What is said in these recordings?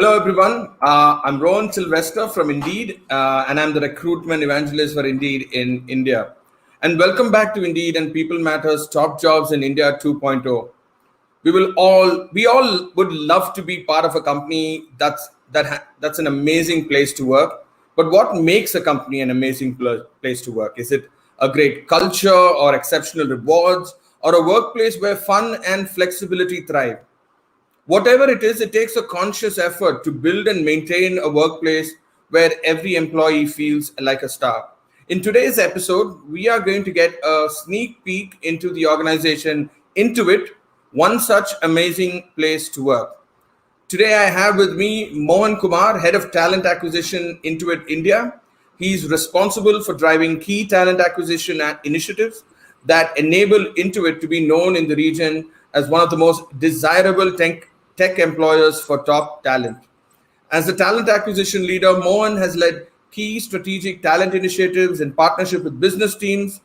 Hello, everyone. I'm Rohan Sylvester from Indeed, and I'm the recruitment evangelist for Indeed in India. And welcome back to Indeed and People Matters Top Jobs in India 2.0. We all would love to be part of a company that's an amazing place to work. But what makes a company an amazing place to work? Is it a great culture or exceptional rewards or a workplace where fun and flexibility thrive? Whatever it is, it takes a conscious effort to build and maintain a workplace where every employee feels like a star. In today's episode, we are going to get a sneak peek into the organization Intuit, one such amazing place to work. Today, I have with me Mohankumar, Head of Talent Acquisition Intuit India. He's responsible for driving key talent acquisition initiatives that enable Intuit to be known in the region as one of the most desirable tech employers for top talent. As the talent acquisition leader, Mohan has led key strategic talent initiatives in partnership with business teams,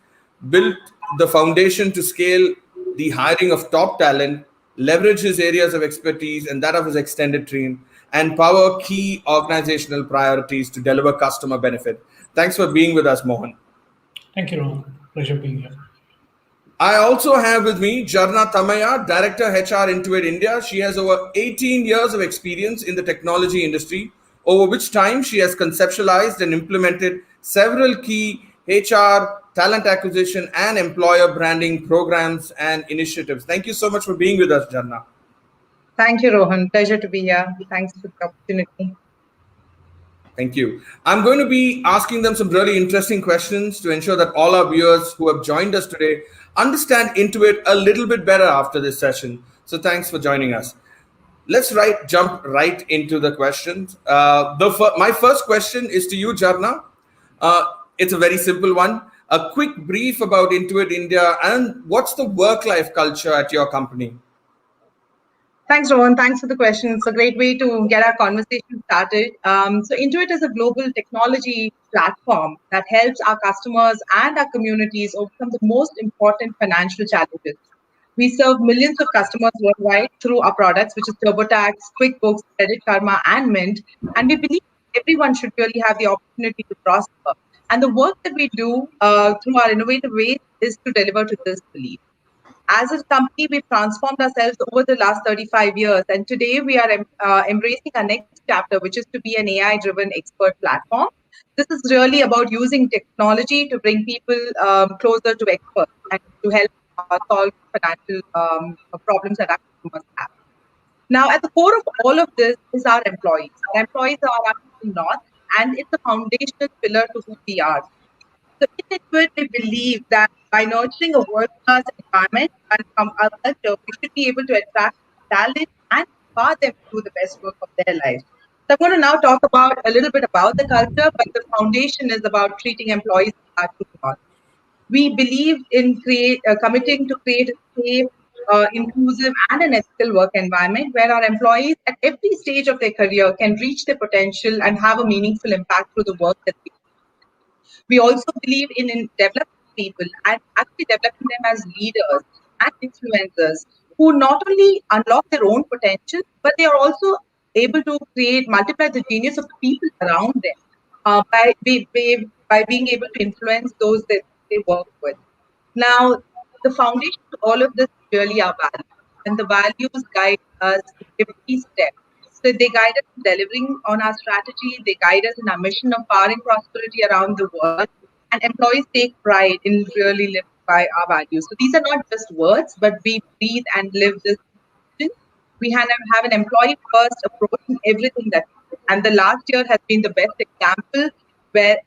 built the foundation to scale the hiring of top talent, leverage his areas of expertise and that of his extended team, and power key organizational priorities to deliver customer benefit. Thanks for being with us, Mohan. Thank you, Rohan. Pleasure being here. I also have with me Janna Tamaya, Director HR Intuit India. She has over 18 years of experience in the technology industry, over which time she has conceptualized and implemented several key HR, talent acquisition, and employer branding programs and initiatives. Thank you so much for being with us, Janna. Thank you, Rohan. Pleasure to be here. Thanks for the opportunity. Thank you. I'm going to be asking them some really interesting questions to ensure that all our viewers who have joined us today understand Intuit a little bit better after this session. So thanks for joining us. Let's jump right into the questions. My first question is to you, Jarna. It's a very simple one. A quick brief about Intuit India and what's the work-life culture at your company? Thanks, Rohan. Thanks for the question. It's a great way to get our conversation started. So Intuit is a global technology platform that helps our customers and our communities overcome the most important financial challenges. We serve millions of customers worldwide through our products, which is TurboTax, QuickBooks, Credit Karma, and Mint. And we believe everyone should really have the opportunity to prosper. And the work that we do through our innovative ways is to deliver to this belief. As a company, we've transformed ourselves over the last 35 years. And today we are embracing our next chapter, which is to be an AI-driven expert platform. This is really about using technology to bring people closer to experts and to help solve financial problems that our customers have. Now, at the core of all of this is our employees. Our employees are our north, and it's a foundational pillar to who we are. So in Intuit, we believe that by nurturing a world-class environment and from our culture, we should be able to attract talent and empower them to do the best work of their lives. So I'm going to now talk about a little bit about the culture, but the foundation is about treating employees as our. We believe in committing to create a safe, inclusive, and an ethical work environment where our employees at every stage of their career can reach their potential and have a meaningful impact through the work that they do. We also believe in developing people and actually developing them as leaders and influencers who not only unlock their own potential, but they are also able to multiply the genius of the people around them by being able to influence those that they work with. Now, the foundation to all of this is really our values, and the values guide us every step. So they guide us in delivering on our strategy, they guide us in our mission of powering prosperity around the world, and employees take pride in really living by our values. So these are not just words, but we breathe and live this. We have an employee-first approach in everything that we do. And the last year has been the best example where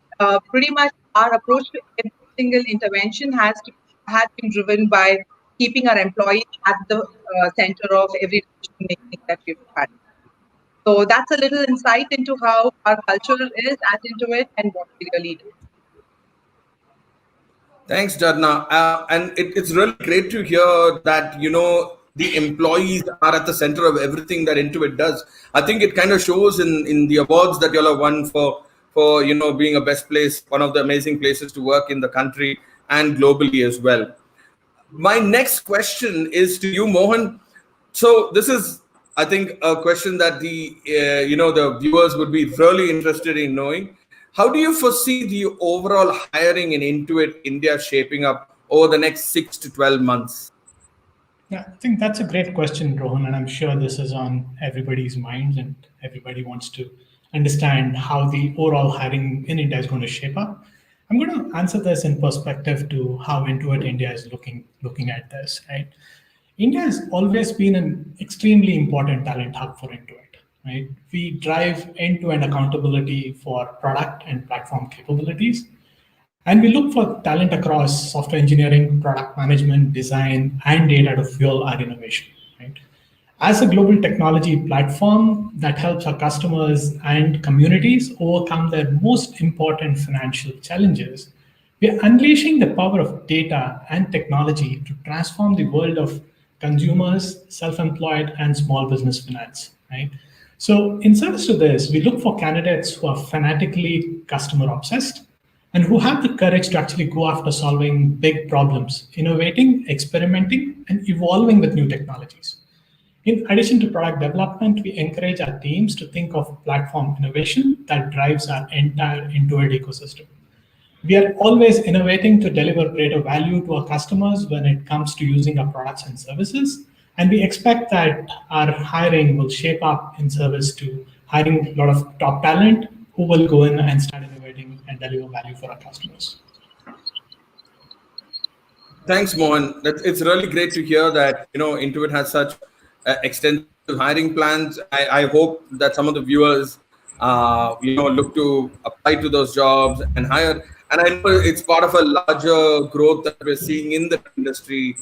pretty much our approach to every single intervention has been driven by keeping our employees at the center of every decision making that we've had. So that's a little insight into how our culture is at Intuit and what we really do. Thanks, Jadna. And it's really great to hear that, the employees are at the center of everything that Intuit does. I think it kind of shows in the awards that y'all have won for being a best place, one of the amazing places to work in the country and globally as well. My next question is to you, Mohan. So this is I think a question that the viewers would be really interested in knowing: how do you foresee the overall hiring in Intuit India shaping up over the next 6 to 12 months? Yeah, I think that's a great question, Rohan, and I'm sure this is on everybody's minds, and everybody wants to understand how the overall hiring in India is going to shape up. I'm going to answer this in perspective to how Intuit India is looking at this. Right, India has always been an extremely important talent hub for Intuit. Right, we drive end-to-end accountability for product and platform capabilities, and we look for talent across software engineering, product management, design, and data to fuel our innovation. Right? As a global technology platform that helps our customers and communities overcome their most important financial challenges, we are unleashing the power of data and technology to transform the world of consumers, self-employed, and small business finance. Right? So, in service to this, we look for candidates who are fanatically customer obsessed and who have the courage to actually go after solving big problems, innovating, experimenting, and evolving with new technologies. In addition to product development, we encourage our teams to think of platform innovation that drives our entire Intuit ecosystem. We are always innovating to deliver greater value to our customers when it comes to using our products and services. And we expect that our hiring will shape up in service to hiring a lot of top talent who will go in and start innovating and deliver value for our customers. Thanks, Mohan. It's really great to hear that Intuit has such extensive hiring plans. I hope that some of the viewers, look to apply to those jobs and hire. And I know it's part of a larger growth that we're seeing in the industry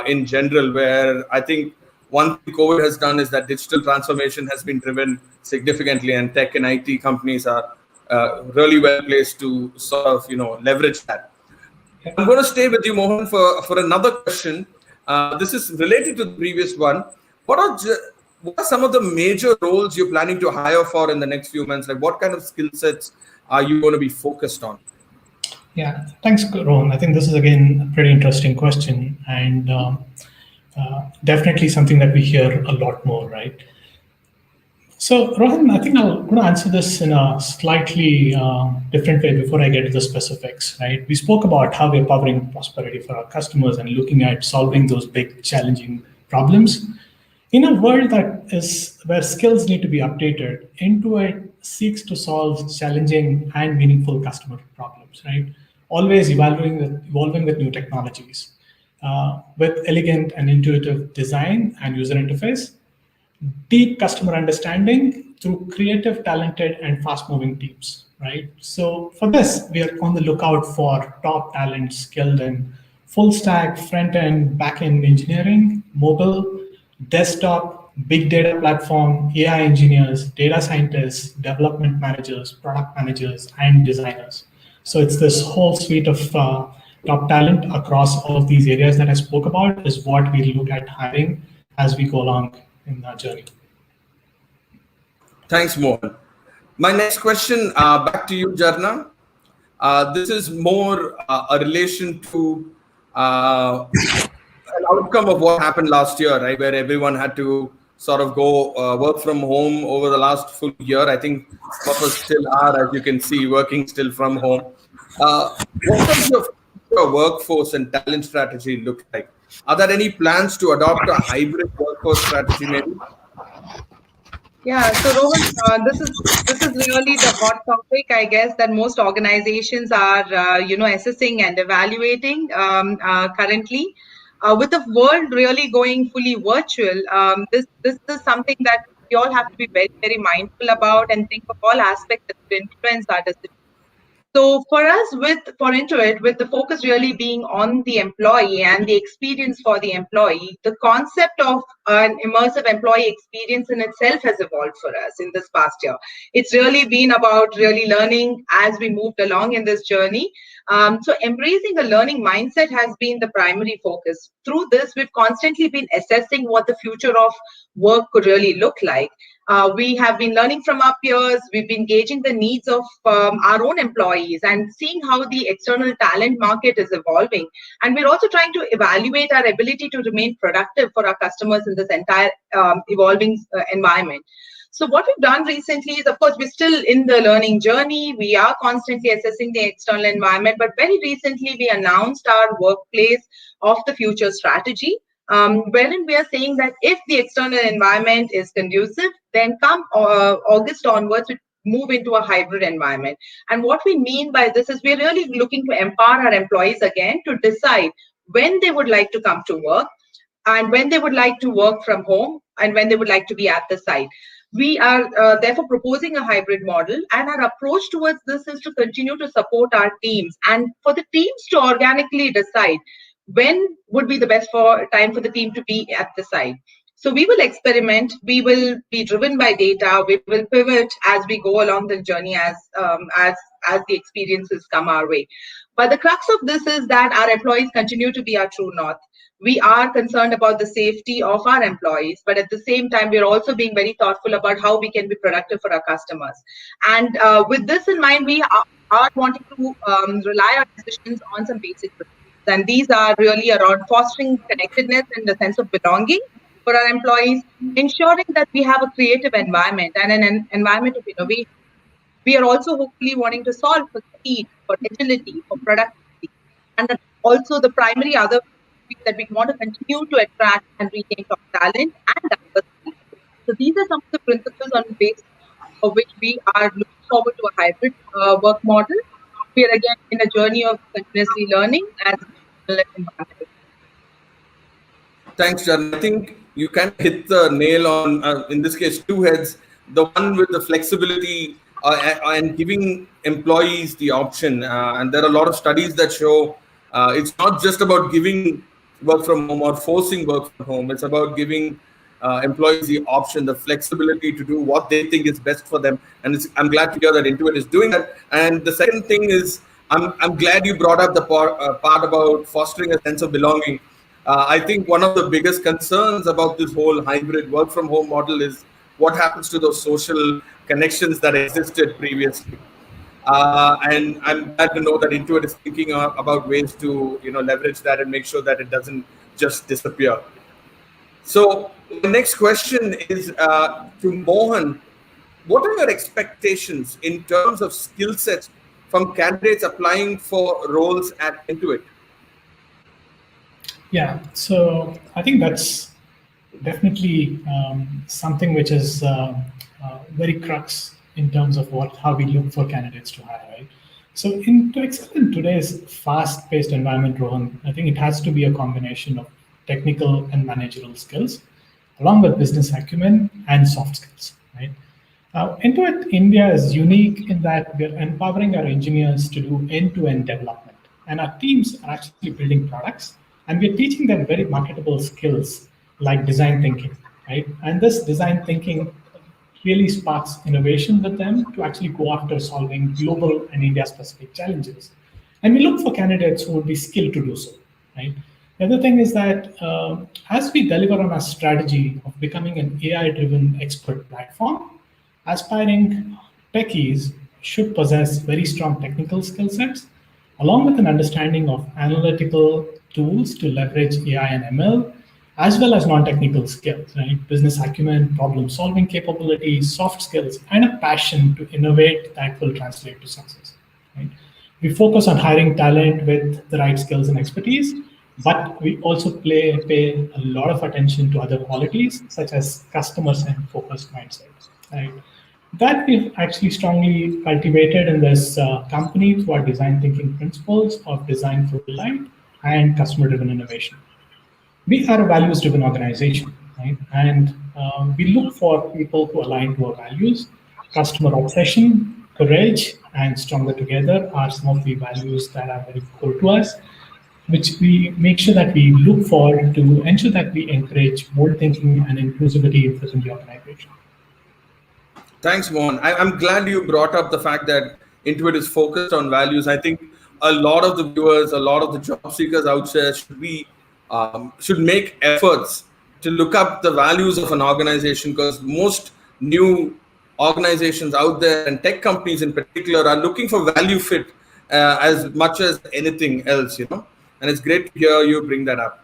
in general, where I think one thing COVID has done is that digital transformation has been driven significantly, and tech and IT companies are really well placed to sort of leverage that. I'm going to stay with you, Mohan, for another question. This is related to the previous one. What are some of the major roles you're planning to hire for in the next few months? Like, what kind of skill sets are you going to be focused on? Yeah, thanks, Rohan. I think this is again a pretty interesting question, and definitely something that we hear a lot more, right? So, Rohan, I think I'm going to answer this in a slightly different way before I get to the specifics, right? We spoke about how we're powering prosperity for our customers and looking at solving those big, challenging problems. In a world that is where skills need to be updated, Intuit seeks to solve challenging and meaningful customer problems, right? Always evolving with new technologies, with elegant and intuitive design and user interface, deep customer understanding through creative, talented, and fast-moving teams, right? So for this, we are on the lookout for top talent skilled in full stack, front-end, back-end engineering, mobile, desktop, big data platform, AI engineers, data scientists, development managers, product managers, and designers. So it's this whole suite of top talent across all of these areas that I spoke about is what we look at hiring as we go along in our journey. Thanks, Mohan. My next question, back to you, Janna. This is more a relation to an outcome of what happened last year, right, where everyone had to sort of go work from home over the last full year. I think some of us still are, as you can see, working still from home. What does your workforce and talent strategy look like? Are there any plans to adopt a hybrid workforce strategy, maybe? Yeah, so Rohan, this is really the hot topic, I guess, that most organizations are, assessing and evaluating currently. With the world really going fully virtual, this is something that we all have to be very, very mindful about and think of all aspects that could influence our decision. So for us, for Intuit, with the focus really being on the employee and the experience for the employee, the concept of an immersive employee experience in itself has evolved for us in this past year. It's really been about really learning as we moved along in this journey. So embracing a learning mindset has been the primary focus. Through this, we've constantly been assessing what the future of work could really look like. We have been learning from our peers. We've been gauging the needs of our own employees and seeing how the external talent market is evolving. And we're also trying to evaluate our ability to remain productive for our customers in this entire evolving environment. So what we've done recently is, of course, we're still in the learning journey. We are constantly assessing the external environment, but very recently we announced our workplace of the future strategy, wherein we are saying that if the external environment is conducive, then come August onwards, we move into a hybrid environment. And what we mean by this is we're really looking to empower our employees again to decide when they would like to come to work and when they would like to work from home and when they would like to be at the site. We are therefore proposing a hybrid model, and our approach towards this is to continue to support our teams and for the teams to organically decide when would be the best time for the team to be at the site. So we will experiment, we will be driven by data, we will pivot as we go along the journey as the experiences come our way. But the crux of this is that our employees continue to be our true north. We are concerned about the safety of our employees, but at the same time, we're also being very thoughtful about how we can be productive for our customers. And with this in mind, we are wanting to rely our decisions on some basic principles. And these are really around fostering connectedness and a sense of belonging for our employees, ensuring that we have a creative environment and an environment of innovation. We are also hopefully wanting to solve for speed, for agility, for productivity. And then also the primary other that we want to continue to attract and retain top talent and diversity. So these are some of the principles on the basis of which we are looking forward to a hybrid work model. We are again in a journey of continuously learning as environment. Thanks, Janna. I think you kind of hit the nail on, in this case, two heads. The one with the flexibility and giving employees the option. And there are a lot of studies that show it's not just about giving work from home or forcing work from home. It's about giving employees the option, the flexibility to do what they think is best for them. And I'm glad to hear that Intuit is doing that. And the second thing is, I'm glad you brought up the part about fostering a sense of belonging. I think one of the biggest concerns about this whole hybrid work from home model is what happens to those social connections that existed previously. And I'm glad to know that Intuit is thinking about ways to leverage that and make sure that it doesn't just disappear. So the next question is to Mohan. What are your expectations in terms of skill sets from candidates applying for roles at Intuit? Yeah, so I think that's definitely something which is very crux in terms of how we look for candidates to hire, right? So to excel in today's fast-paced environment, Rohan, I think it has to be a combination of technical and managerial skills, along with business acumen and soft skills, right? Intuit India is unique in that we're empowering our engineers to do end-to-end development, and our teams are actually building products, and we're teaching them very marketable skills like design thinking, right? And this design thinking really sparks innovation with them to actually go after solving global and India-specific challenges. And we look for candidates who would be skilled to do so, right? The other thing is that as we deliver on our strategy of becoming an AI-driven expert platform, aspiring techies should possess very strong technical skill sets, along with an understanding of analytical tools to leverage AI and ML, as well as non-technical skills, right? Business acumen, problem-solving capabilities, soft skills, and a passion to innovate that will translate to success, right? We focus on hiring talent with the right skills and expertise, but we also pay a lot of attention to other qualities, such as customers and focused mindsets, right? That we've actually strongly cultivated in this company through our design thinking principles of design for delight and customer-driven innovation. We are a values-driven organization, right? And we look for people who align to our values. Customer obsession, courage, and stronger together are some of the values that are very core to us, which we make sure that we look for to ensure that we encourage bold thinking and inclusivity within the organization. Thanks, Mohan. I'm glad you brought up the fact that Intuit is focused on values. I think a lot of the viewers, a lot of the job seekers out there should make efforts to look up the values of an organization, because most new organizations out there, and tech companies in particular, are looking for value fit as much as anything else, and it's great to hear you bring that up.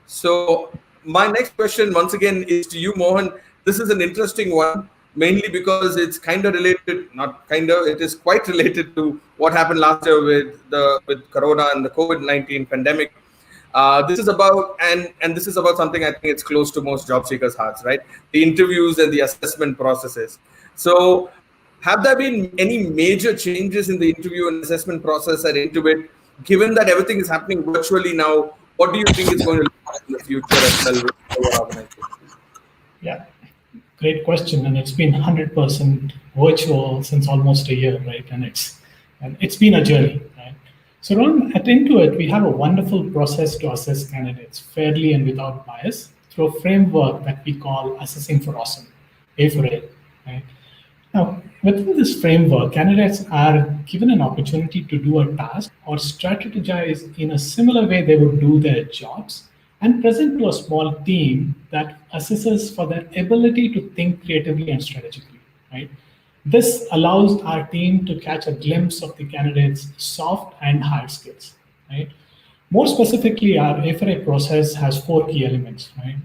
So my next question once again is to you, Mohan. This is an interesting one, mainly because it's kind of related, not kind of, it is quite related to what happened last year with Corona and the COVID-19 pandemic. This is about, and this is about something I think it's close to most job seekers' hearts, right? The interviews and the assessment processes. So, have there been any major changes in the interview and assessment process at Intuit? Given that everything is happening virtually now, what do you think is going to look like in the future as well with your organization? Yeah, great question. And it's been 100% virtual since almost a year, right? And it's been a journey, right? So Ron, at Intuit, we have a wonderful process to assess candidates fairly and without bias through a framework that we call Assessing for Awesome, A for A, right? Now, within this framework, candidates are given an opportunity to do a task or strategize in a similar way they would do their jobs and present to a small team that assesses for their ability to think creatively and strategically, right? This allows our team to catch a glimpse of the candidate's soft and hard skills, right? More specifically, our A4A process has four key elements, right?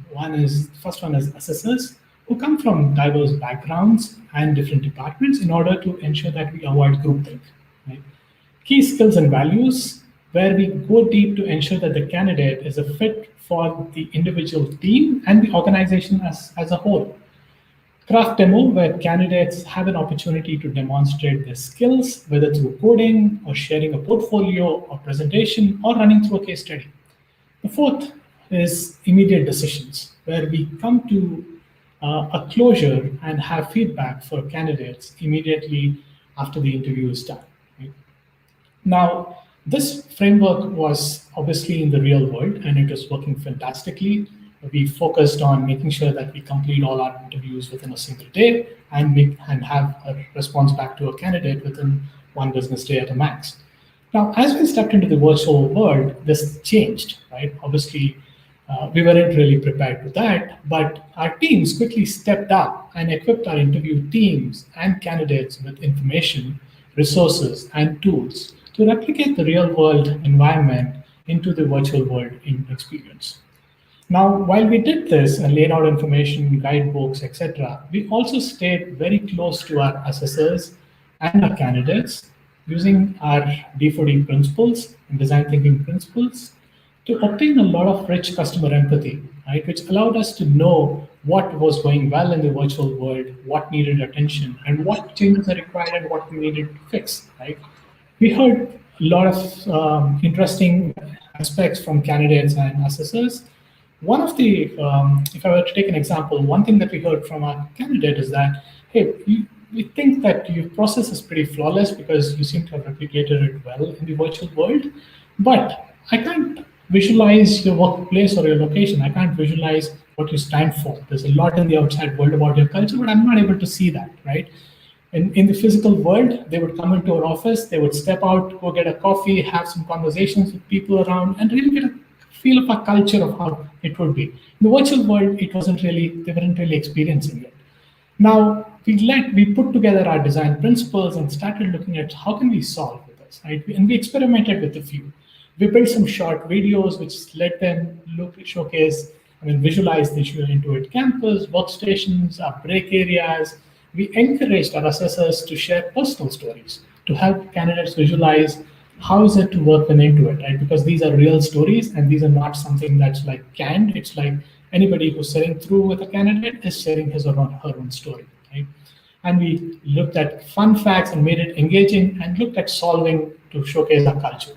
First one is assessors who come from diverse backgrounds and different departments in order to ensure that we avoid groupthink, right? Key skills and values, where we go deep to ensure that the candidate is a fit for the individual team and the organization as a whole. Craft demo, where candidates have an opportunity to demonstrate their skills, whether through coding or sharing a portfolio or presentation or running through a case study. The fourth is immediate decisions, where we come to a closure and have feedback for candidates immediately after the interview is done. Right? Now, this framework was obviously in the real world and it was working fantastically. We focused on making sure that we complete all our interviews within a single day and have a response back to a candidate within one business day at a max. Now, as we stepped into the virtual world, this changed, right? Obviously, we weren't really prepared for that, but our teams quickly stepped up and equipped our interview teams and candidates with information, resources, and tools to replicate the real world environment into the virtual world in experience. Now, while we did this and laid out information, guidebooks, etc., we also stayed very close to our assessors and our candidates using our D4D principles and design thinking principles to obtain a lot of rich customer empathy, right, which allowed us to know what was going well in the virtual world, what needed attention, and what changes are required and what we needed to fix, right? We heard a lot of interesting aspects from candidates and assessors. One of the, if I were to take an example, one thing that we heard from our candidate is that, hey, we think that your process is pretty flawless because you seem to have replicated it well in the virtual world, but I can't visualize your workplace or your location. I can't visualize what you stand for. There's a lot in the outside world about your culture, but I'm not able to see that, right? In the physical world, they would come into our office, they would step out, go get a coffee, have some conversations with people around, and really get a feel of a culture of how it would be. In the virtual world, they weren't really experiencing it. Now, we put together our design principles and started looking at how can we solve with this, right? And we experimented with a few. We built some short videos which let them visualize the Intuit campus, workstations, our break areas. We encouraged our assessors to share personal stories to help candidates visualize how is it to work in Intuit, right? Because these are real stories and these are not something that's like canned. It's like anybody who's sitting through with a candidate is sharing his or her own story, right? And we looked at fun facts and made it engaging and looked at solving to showcase our culture.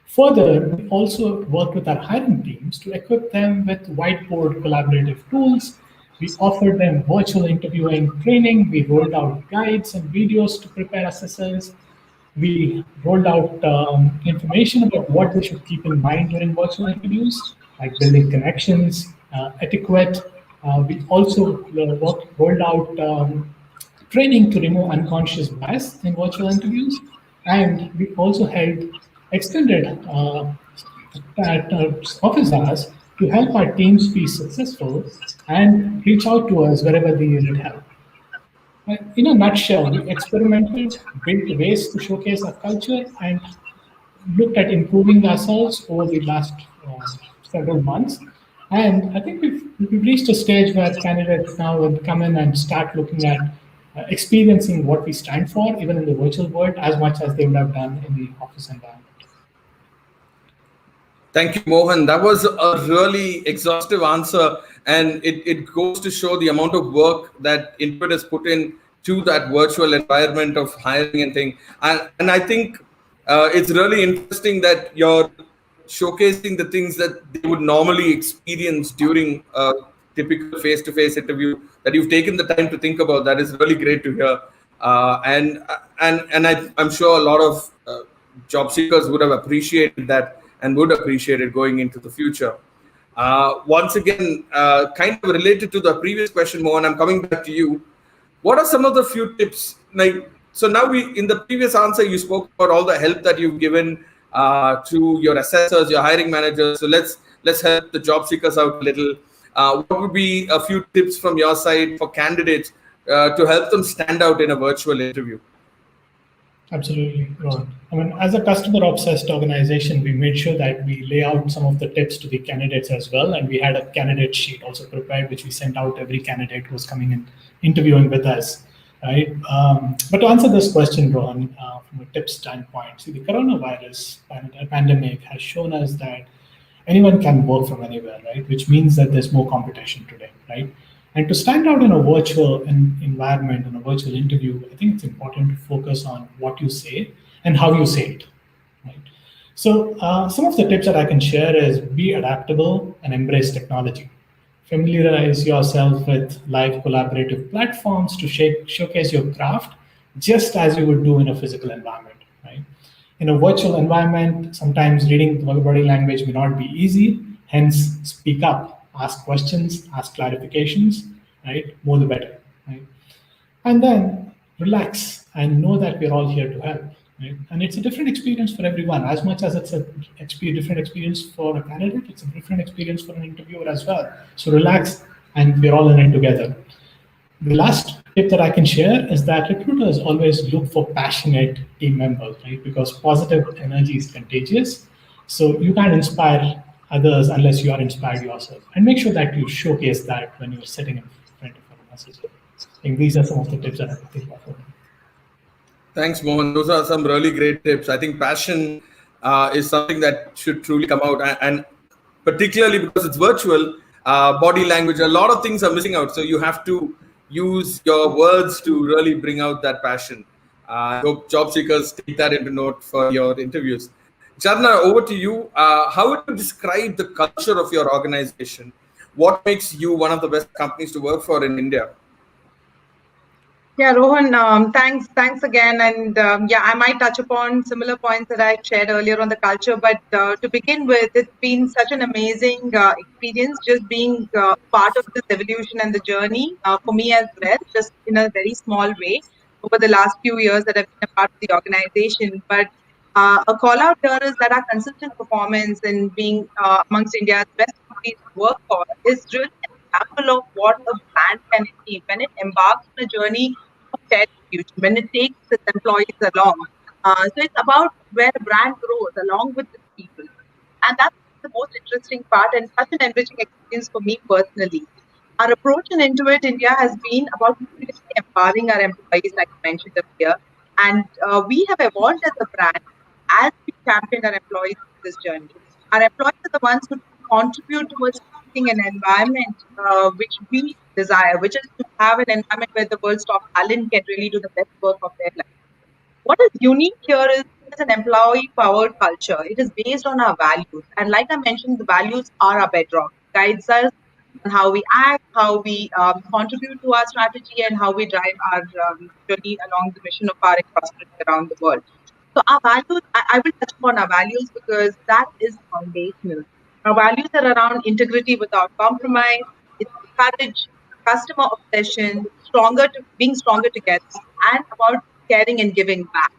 Further, we also worked with our hiring teams to equip them with whiteboard collaborative tools. We offered them virtual interviewing training. We rolled out guides and videos to prepare assessors. We rolled out information about what they should keep in mind during virtual interviews, like building connections, etiquette. We also rolled out training to remove unconscious bias in virtual interviews. And we also held extended office hours to help our teams be successful and reach out to us wherever they needed help. In a nutshell, we experimented, built ways to showcase our culture, and looked at improving ourselves over the last several months. And I think we've reached a stage where candidates now will come in and start looking at experiencing what we stand for, even in the virtual world, as much as they would have done in the office environment. Thank you, Mohan. That was a really exhaustive answer, and it goes to show the amount of work that Intuit has put in to that virtual environment of hiring and thing. And I think it's really interesting that you're showcasing the things that they would normally experience during a typical face-to-face interview, that you've taken the time to think about. That is really great to hear. I'm sure a lot of job seekers would have appreciated that and would appreciate it going into the future. Once again, kind of related to the previous question, Mohan, I'm coming back to you. What are some of the few tips? Like, so now in the previous answer, you spoke about all the help that you've given to your assessors, your hiring managers. So let's help the job seekers out a little. What would be a few tips from your side for candidates to help them stand out in a virtual interview? Absolutely, Ron. I mean, as a customer-obsessed organization, we made sure that we lay out some of the tips to the candidates as well, and we had a candidate sheet also prepared, which we sent out to every candidate who was coming in interviewing with us, right? But to answer this question, Ron, from a tips standpoint, see, the coronavirus pandemic has shown us that anyone can work from anywhere, right? Which means that there's more competition today, right? And to stand out in a virtual environment, in a virtual interview, I think it's important to focus on what you say and how you say it, right? So some of the tips that I can share is be adaptable and embrace technology. Familiarize yourself with live collaborative platforms to showcase your craft just as you would do in a physical environment, right? In a virtual environment, sometimes reading body language may not be easy, hence speak up, ask questions, ask clarifications, right? More the better, right? And then relax and know that we're all here to help, right? And it's a different experience for everyone. As much as it's a different experience for a candidate, it's a different experience for an interviewer as well. So relax, and we're all in it together. The last tip that I can share is that recruiters always look for passionate team members, right? Because positive energy is contagious. So you can't inspire others unless you are inspired yourself. And make sure that you showcase that when you're sitting in front of a message. I think these are some of the tips that I think of. Thanks, Mohan. Those are some really great tips. I think passion is something that should truly come out, and particularly because it's virtual, body language, a lot of things are missing out. So you have to use your words to really bring out that passion. I hope job seekers take that into note for your interviews. Janna, over to you. How would you describe the culture of your organization? What makes you one of the best companies to work for in India? Yeah, Rohan, thanks again. And yeah, I might touch upon similar points that I shared earlier on the culture. But to begin with, it's been such an amazing experience just being part of this evolution and the journey for me as well, just in a very small way over the last few years that I've been a part of the organization. But a call out here is that our consistent performance in being amongst India's best companies to work for is really an example of what a brand can achieve when it embarks on a journey of shared future, when it takes its employees along. So it's about where a brand grows along with its people. And that's the most interesting part and such an enriching experience for me personally. Our approach in Intuit India has been about continuously empowering our employees, like I mentioned earlier. And we have evolved as a brand as we champion our employees through this journey. Our employees are the ones who contribute towards creating an environment which we desire, which is to have an environment where the world's top talent can really do the best work of their life. What is unique here is it's an employee powered culture. It is based on our values. And like I mentioned, the values are our bedrock, guides us on how we act, how we contribute to our strategy, and how we drive our journey along the mission of our prosperity around the world. So our values, I will touch upon our values because that is foundational. Our values are around integrity without compromise. It's courage, customer obsession, being stronger together, and about caring and giving back.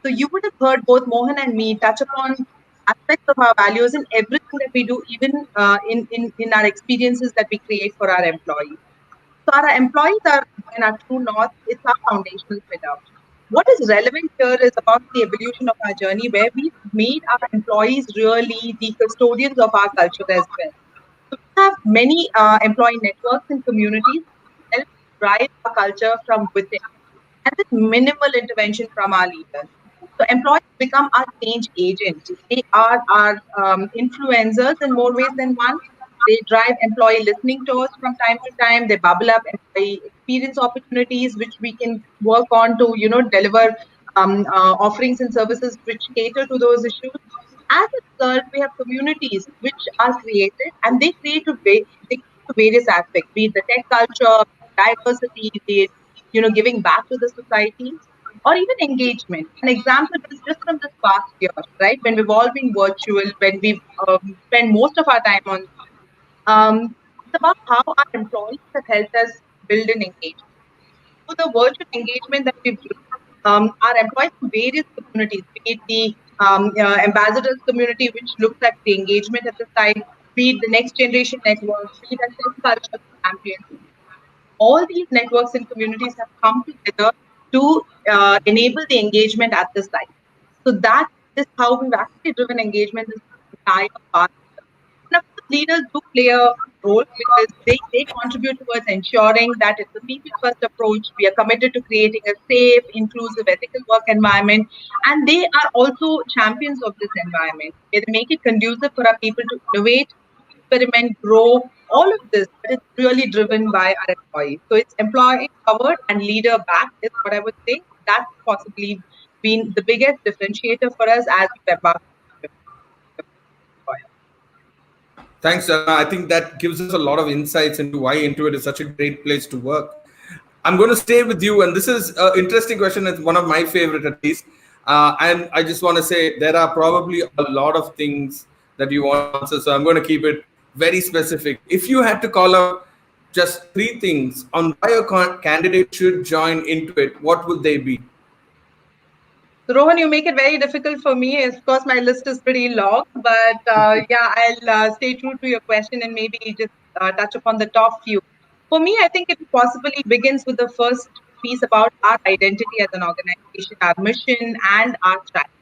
So you would have heard both Mohan and me touch upon aspects of our values in everything that we do, even in our experiences that we create for our employees. So our employees are in our true north. It's our foundational pillar. What is relevant here is about the evolution of our journey, where we've made our employees really the custodians of our culture as well. So we have many employee networks and communities that help drive our culture from within, and with minimal intervention from our leaders. So employees become our change agents. They are our influencers in more ways than one. They drive employee listening tours from time to time. They bubble up employee experience opportunities, which we can work on to, deliver offerings and services which cater to those issues. As a result, we have communities which are created, and they create to various aspects, be it the tech culture, diversity, be it giving back to the society, or even engagement. An example is just from this past year, right? When we've all been virtual, when we've spent most of our time on it's about how our employees have helped us build an engagement. So the virtual engagement that we've used, our employees from various communities, be it the ambassadors community, which looks at the engagement at the site, be it the next generation network, be it a tech culture champion, all these networks and communities have come together to enable the engagement at the site. So that is how we've actually driven engagement this entire path. And of course, leaders do play a role because they contribute towards ensuring that it's a people first approach. We are committed to creating a safe, inclusive, ethical work environment. And they are also champions of this environment. They make it conducive for our people to innovate, experiment, grow, all of this, but it's really driven by our employees. So it's employee powered and leader backed is what I would say. That's possibly been the biggest differentiator for us as we embark on employer. Thanks, Janna. I think that gives us a lot of insights into why Intuit is such a great place to work. I'm going to stay with you, and this is an interesting question. It's one of my favorite, at least. And I just want to say there are probably a lot of things that you want to answer, so I'm going to keep it very specific. If you had to call out just three things on why a candidate should join Intuit, what would they be? So, Rohan, you make it very difficult for me. Of course, my list is pretty long, but yeah, I'll stay true to your question and maybe just touch upon the top few. For me, I think it possibly begins with the first piece about our identity as an organization, our mission, and our strategy.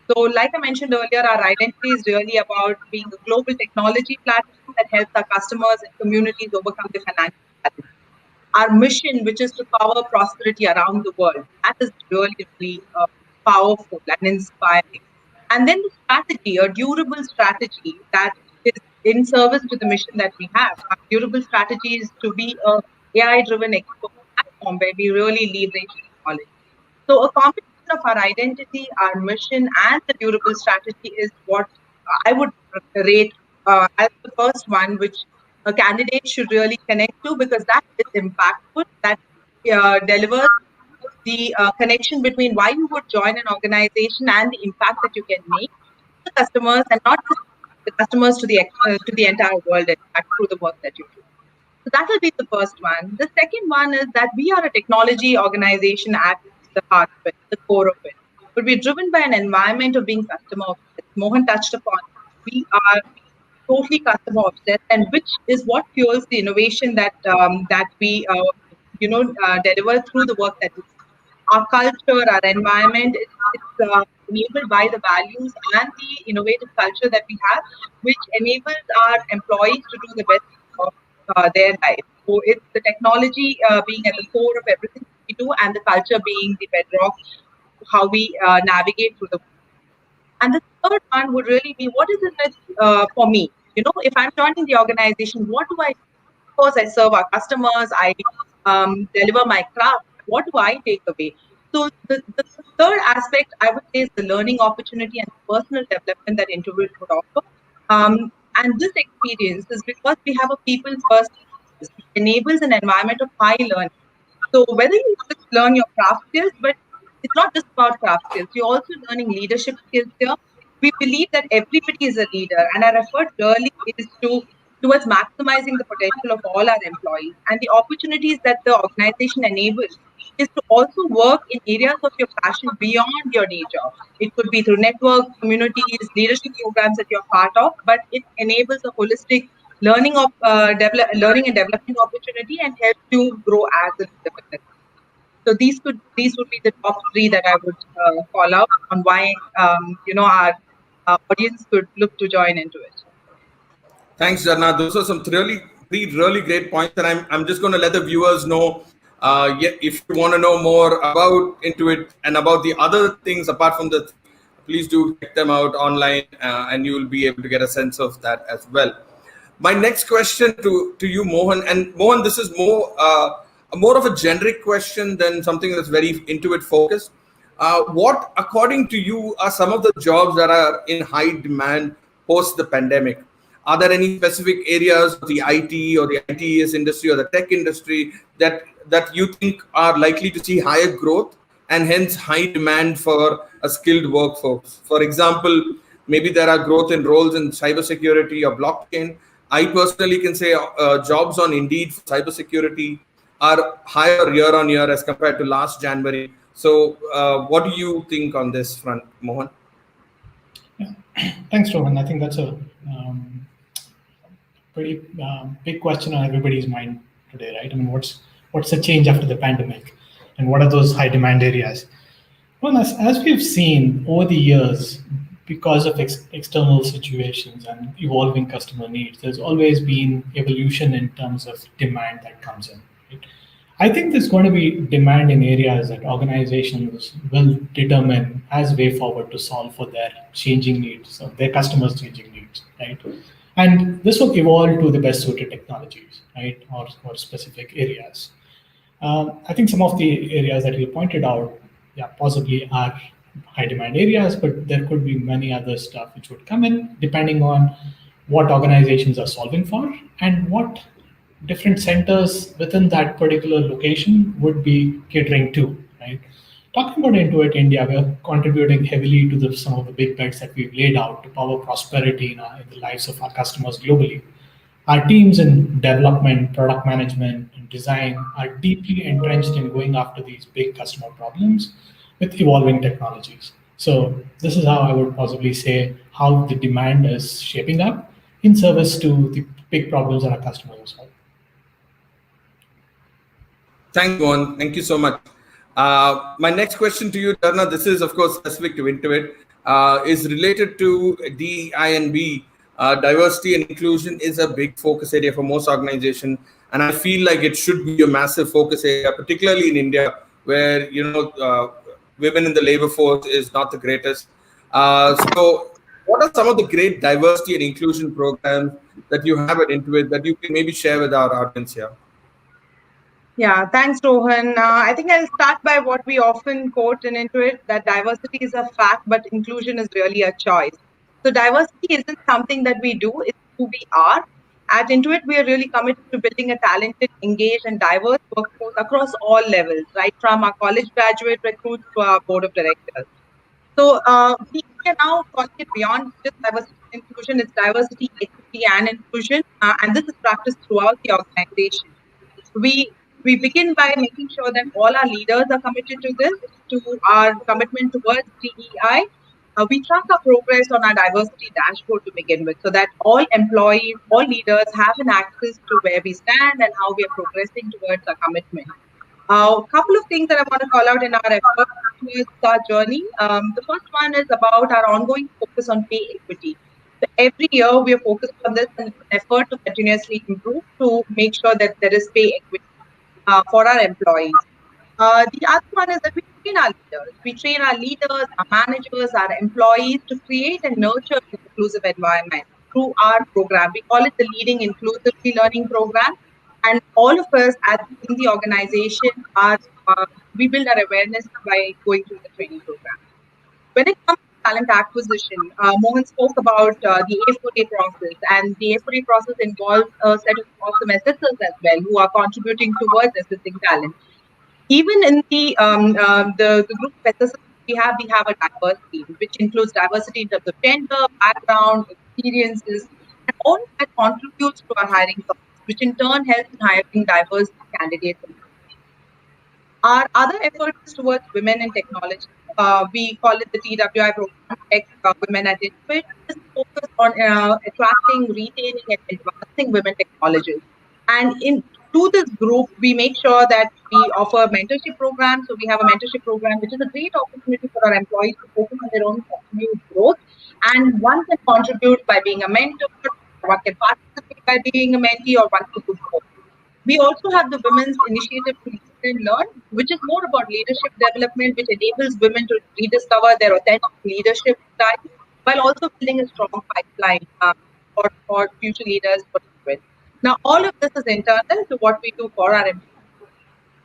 So, like I mentioned earlier, our identity is really about being a global technology platform that helps our customers and communities overcome the financial challenges. Our mission, which is to power prosperity around the world, that is really, really powerful and inspiring. And then the strategy, a durable strategy that is in service to the mission that we have. Our durable strategy is to be a AI-driven expert platform where we really leverage technology. So a combination of our identity, our mission, and the durable strategy is what I would rate as the first one, which a candidate should really connect to because that is impactful, that delivers the connection between why you would join an organization and the impact that you can make to the customers and not just the customers to the entire world, in fact, through the work that you do. So that will be the first one. The second one is that we are a technology organization at the heart of it, the core of it. But we're driven by an environment of being customer obsessed. Mohan touched upon it. We are totally customer obsessed, and which is what fuels the innovation that we deliver through the work that we do. Our culture, our environment, it's enabled by the values and the innovative culture that we have, which enables our employees to do the best of their life. So it's the technology being at the core of everything we do, and the culture being the bedrock of how we navigate through the world. And the third one would really be what is in it for me? If I'm joining the organization, what do I do? Of course, I serve our customers, I deliver my craft. What do I take away? So the third aspect I would say is the learning opportunity and the personal development that Intuit would offer. And this experience is because we have a people first, which enables an environment of high learning. So whether you just learn your craft skills, but it's not just about craft skills, you're also learning leadership skills here. We believe that everybody is a leader, and our effort really is towards maximizing the potential of all our employees. And the opportunities that the organization enables is to also work in areas of your passion beyond your day job. It could be through networks, communities, leadership programs that you're part of, but it enables a holistic learning and development opportunity, and help you grow as a leader. So these would be the top three that I would call out on why our audience could look to join into it. Thanks, Janna. Those are some really great points, and I'm just going to let the viewers know. Yeah, if you want to know more about Intuit and about the other things apart from the three, please do check them out online, and you will be able to get a sense of that as well. My next question to you, Mohan, and Mohan, this is more of a generic question than something that's very Intuit focused. What, according to you, are some of the jobs that are in high demand post the pandemic? Are there any specific areas of the IT or the ITES industry or the tech industry that you think are likely to see higher growth and hence high demand for a skilled workforce? For example, maybe there are growth in roles in cybersecurity or blockchain. I personally can say jobs on Indeed for cybersecurity are higher year on year as compared to last January. So, what do you think on this front, Mohan? Yeah. Thanks, Rohan. I think that's a pretty big question on everybody's mind today, right? I mean, what's the change after the pandemic, and what are those high demand areas? Well, as we've seen over the years, because of external situations and evolving customer needs, there's always been evolution in terms of demand that comes in. Right? I think there's going to be demand in areas that organizations will determine as way forward to solve for their changing needs, or their customers' changing needs, right? And this will evolve to the best suited technologies, right, or specific areas. I think some of the areas that you pointed out, yeah, possibly are high demand areas, but there could be many other stuff which would come in depending on what organizations are solving for and what different centers within that particular location would be catering to, right? Talking about Intuit India, we are contributing heavily to some of the big bets that we've laid out to power prosperity in the lives of our customers globally. Our teams in development, product management, and design are deeply entrenched in going after these big customer problems with evolving technologies. So this is how I would possibly say how the demand is shaping up in service to the big problems that our customers solve. Thanks, Mohan. Thank you so much. My next question to you, Janna, this is of course specific to Intuit, is related to DEI and B. Diversity and inclusion is a big focus area for most organizations, and I feel like it should be a massive focus area, particularly in India, where women in the labor force is not the greatest. So, what are some of the great diversity and inclusion programs that you have at Intuit that you can maybe share with our audience here? Yeah, thanks, Rohan. I think I'll start by what we often quote in Intuit, that diversity is a fact, but inclusion is really a choice. So diversity isn't something that we do, it's who we are. At Intuit, we are really committed to building a talented, engaged, and diverse workforce across all levels, right from our college graduate recruits to our board of directors. So we are now calling it beyond just diversity and inclusion, it's diversity, equity, and inclusion. And this is practiced throughout the organization. We we begin by making sure that all our leaders are committed to this, to our commitment towards DEI. We track our progress on our diversity dashboard to begin with, so that all employees, all leaders have an access to where we stand and how we are progressing towards our commitment. A couple of things that I want to call out in our effort towards our journey. The first one is about our ongoing focus on pay equity. So every year we are focused on this and it's an effort to continuously improve to make sure that there is pay equity for our employees. The other one is that we train our leaders. We train our leaders, our managers, our employees to create and nurture an inclusive environment through our program. We call it the Leading Inclusively Learning Program. And all of us in the organization are we build our awareness by going through the training program. When it comes to talent acquisition, Mohan spoke about the A4A process, and the A4A process involves a set of awesome assessors as well who are contributing towards assessing talent. Even in the group of assessors we have a diverse team, which includes diversity in terms of gender, background, experiences, and all of that contributes to our hiring process, which in turn helps in hiring diverse candidates. Our other effort is towards women in technology. we call it the TWI program, Tech Women at Intuit. This is focused on attracting, retaining, and advancing women technologists. And in to this group, we make sure that we offer mentorship programs. So we have a mentorship program, which is a great opportunity for our employees to focus on their own continued growth. And one can contribute by being a mentor, one can participate by being a mentee, or one can do both. We also have the Women's Initiative to Lead and Learn, which is more about leadership development, which enables women to rediscover their authentic leadership style while also building a strong pipeline for future leaders for it. Now, all of this is internal to what we do for our employees.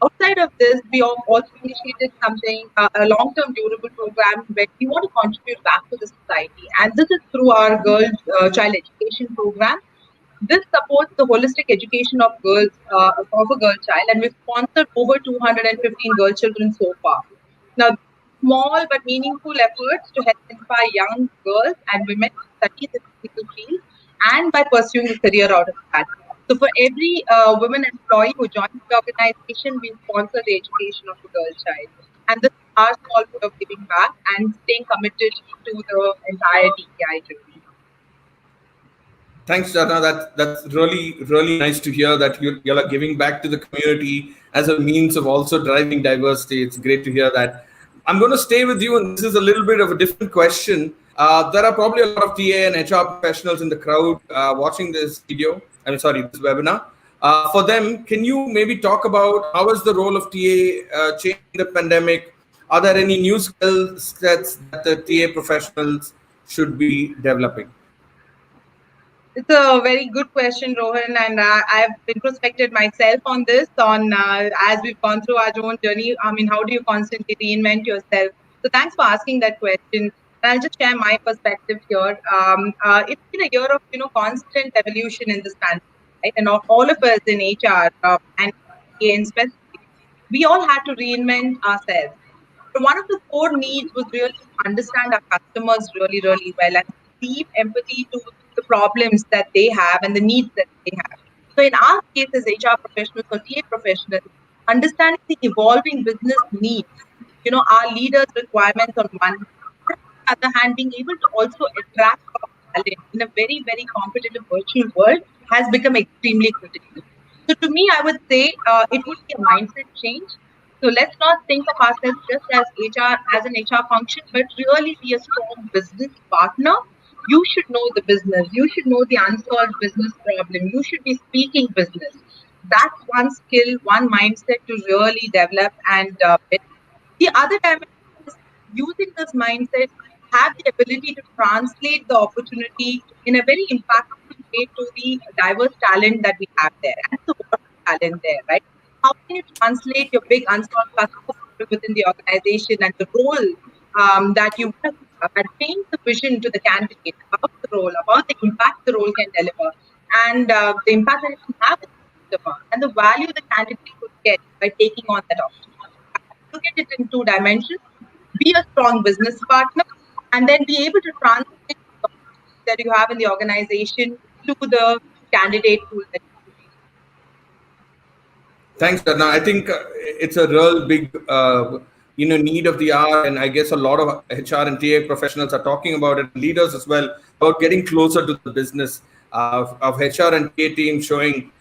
Outside of this, we have also initiated something, a long-term durable program where we want to contribute back to the society. And this is through our girls child education program. This supports the holistic education of girls, of a girl child, and we've sponsored over 215 girl children so far. Now, small but meaningful efforts to help inspire young girls and women to study the technical field and by pursuing a career out of that. So, for every women employee who joins the organization, we sponsor the education of a girl child. And this is our small way of giving back and staying committed to the entire DEI journey. Thanks, Janna. That's really nice to hear that you're giving back to the community as a means of also driving diversity. It's great to hear that. I'm going to stay with you, and this is a little bit of a different question. There are probably a lot of TA and HR professionals in the crowd watching this video. I'm sorry, this webinar. For them, can you maybe talk about how has the role of TA changed in the pandemic? Are there any new skill sets that the TA professionals should be developing? It's a very good question, Rohan, and I've introspected myself on this. As we've gone through our own journey, I mean, how do you constantly reinvent yourself? So, thanks for asking that question. I'll just share my perspective here. It's been a year of constant evolution in this pandemic, right? And all of us in HR and in specific, we all had to reinvent ourselves. So one of the core needs was really to understand our customers really, really well and deep empathy to the problems that they have and the needs that they have. So in our case as HR professionals or TA professionals, understanding the evolving business needs, our leaders' requirements on one hand, but on the other hand, being able to also attract top talent in a very, very competitive virtual world has become extremely critical. So to me, I would say it would be a mindset change. So let's not think of ourselves just as HR, as an HR function, but really be a strong business partner. You should know the business. You should know the unsolved business problem. You should be speaking business. That's one skill, one mindset to really develop and build. The other dimension is using this mindset, have the ability to translate the opportunity in a very impactful way to the diverse talent that we have there and the war talent there, right? How can you translate your big unsolved customer problem within the organization and the role that you want to and paint the vision to the candidate about the role, about the impact the role can deliver, and the impact that it can have with the customer, and the value the candidate could get by taking on that opportunity. Look at it in two dimensions: be a strong business partner, and then be able to translate the that you have in the organization to the candidate pool that Thanks, Darna. I think it's a real big, need of the hour, and I guess a lot of HR and TA professionals are talking about it, leaders as well, about getting closer to the business of HR and TA teams showing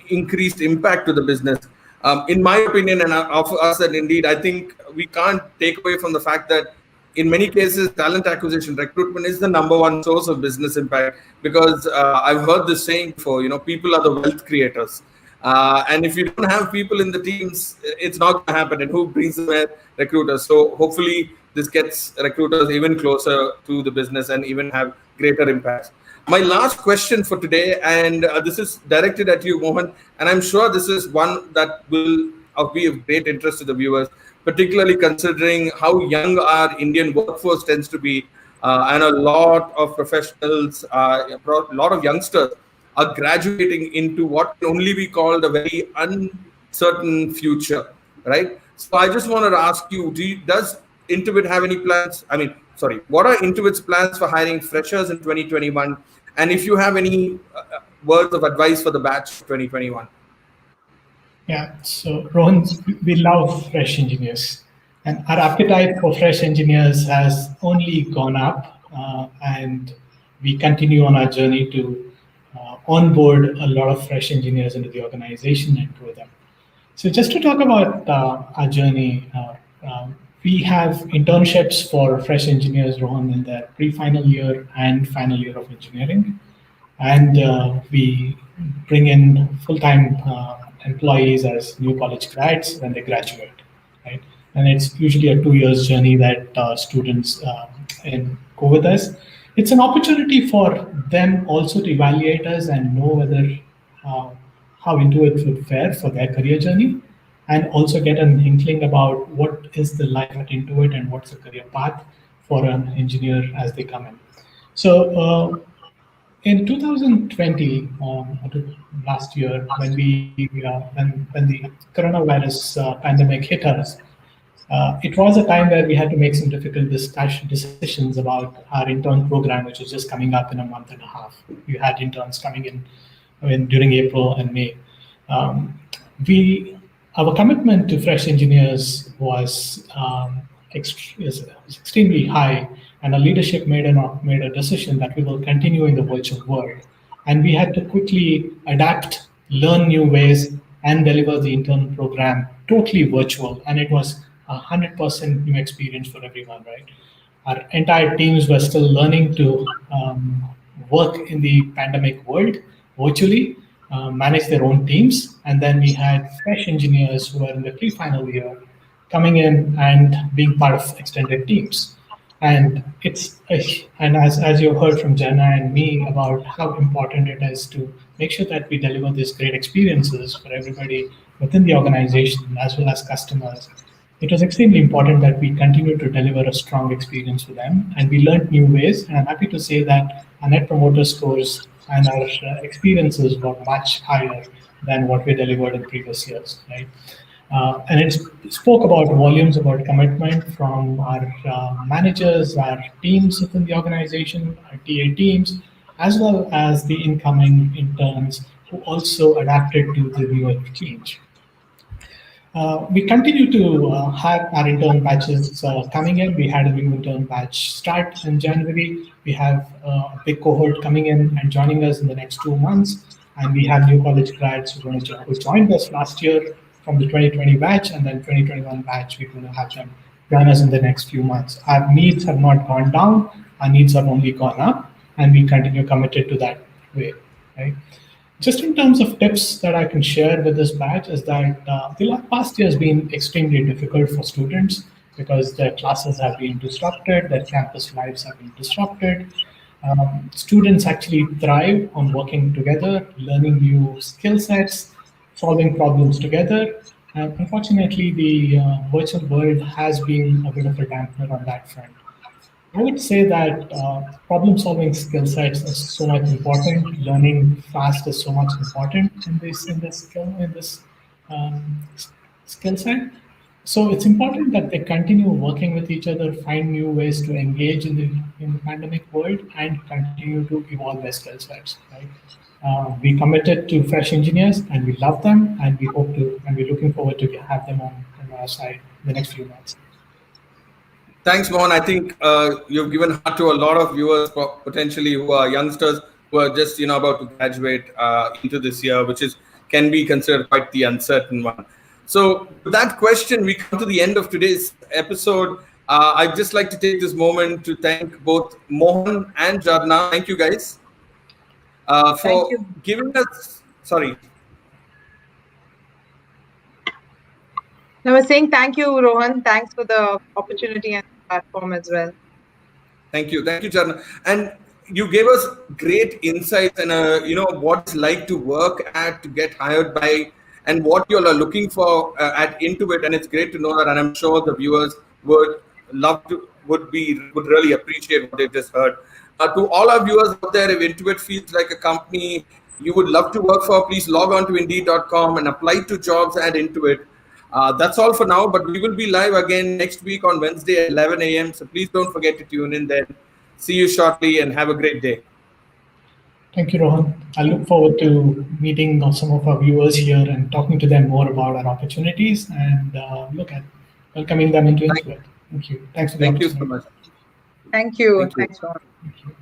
increased impact to the business. In my opinion, and of us at Indeed, I think we can't take away from the fact that in many cases, talent acquisition, recruitment is the number one source of business impact because I've heard this saying before, people are the wealth creators. And if you don't have people in the teams, it's not going to happen. And who brings the recruiters? So hopefully this gets recruiters even closer to the business and even have greater impacts. My last question for today, and this is directed at you, Mohan, and I'm sure this is one that will be of great interest to the viewers, particularly considering how young our Indian workforce tends to be, and a lot of professionals, a lot of youngsters are graduating into what can only be called a very uncertain future, right? So I just wanted to ask you, does Intuit have any plans? What are Intuit's plans for hiring freshers in 2021? And if you have any words of advice for the batch 2021? Yeah, so Rohan, we love fresh engineers. And our appetite for fresh engineers has only gone up, and we continue on our journey to onboard a lot of fresh engineers into the organization and grow them. So just to talk about our journey, we have internships for fresh engineers, Rohan, in their pre-final year and final year of engineering. And we bring in full-time employees as new college grads when they graduate, right? And it's usually a 2 years journey that students go with us. It's an opportunity for them also to evaluate us and know whether uh, how Intuit would fare for their career journey, and also get an inkling about what is the life at Intuit and what's the career path for an engineer as they come in. So in 2020, last year, when when the coronavirus pandemic hit us, it was a time where we had to make some difficult decisions about our intern program, which was just coming up in a month and a half. We had interns coming in, during April and May. Um, we Our commitment to fresh engineers was is extremely high, and our leadership made a decision that we will continue in the virtual world, and we had to quickly adapt, learn new ways, and deliver the intern program totally virtual, and it was 100% new experience for everyone, right? Our entire teams were still learning to work in the pandemic world virtually, manage their own teams. And then we had fresh engineers who were in the pre-final year coming in and being part of extended teams. And as you heard from Jenna and me about how important it is to make sure that we deliver these great experiences for everybody within the organization as well as customers, it was extremely important that we continue to deliver a strong experience for them, and we learned new ways. And I'm happy to say that our net promoter scores and our experiences were much higher than what we delivered in previous years, right? And it spoke about volumes, about commitment from our managers, our teams within the organization, our TA teams, as well as the incoming interns who also adapted to the new change. We continue to have our intern batches coming in. We had a new intern batch start in January. We have a big cohort coming in and joining us in the next 2 months. And we have new college grads who joined us last year from the 2020 batch, and then 2021 batch. We're going to have them join us in the next few months. Our needs have not gone down. Our needs have only gone up, and we continue committed to that way, right? Just in terms of tips that I can share with this batch is that the past year has been extremely difficult for students because their classes have been disrupted, their campus lives have been disrupted. Students actually thrive on working together, learning new skill sets, solving problems together. And unfortunately, the virtual world has been a bit of a dampener on that front. I would say that problem-solving skill sets is so much important. Learning fast is so much important in this skill set. So it's important that they continue working with each other, find new ways to engage in the pandemic world, and continue to evolve their skill sets. Right? We committed to fresh engineers, and we love them, and we're looking forward to have them on our side in the next few months. Thanks, Mohan. I think you've given heart to a lot of viewers potentially who are youngsters who are just about to graduate into this year, which is can be considered quite the uncertain one. So, with that question, we come to the end of today's episode. I'd just like to take this moment to thank both Mohan and Janna. Thank you, guys, Thank for you. giving us. Sorry. I was saying thank you, Rohan. Thanks for the opportunity and platform as well. Thank you, Janna. And you gave us great insights and what it's like to work at, to get hired by, and what you all are looking for at Intuit. And it's great to know that, and I'm sure the viewers would really appreciate what they've just heard. To all our viewers out there, if Intuit feels like a company you would love to work for, please log on to Indeed.com and apply to jobs at Intuit. That's all for now, but we will be live again next week on Wednesday at 11 a.m. So please don't forget to tune in then. See you shortly and have a great day. Thank you, Rohan. I look forward to meeting some of our viewers here and talking to them more about our opportunities and look at welcoming them into Intuit. Thank you. Thanks for the Thank you so opportunity. much. Thank you. Thank you. Thanks, Ron. Thank you.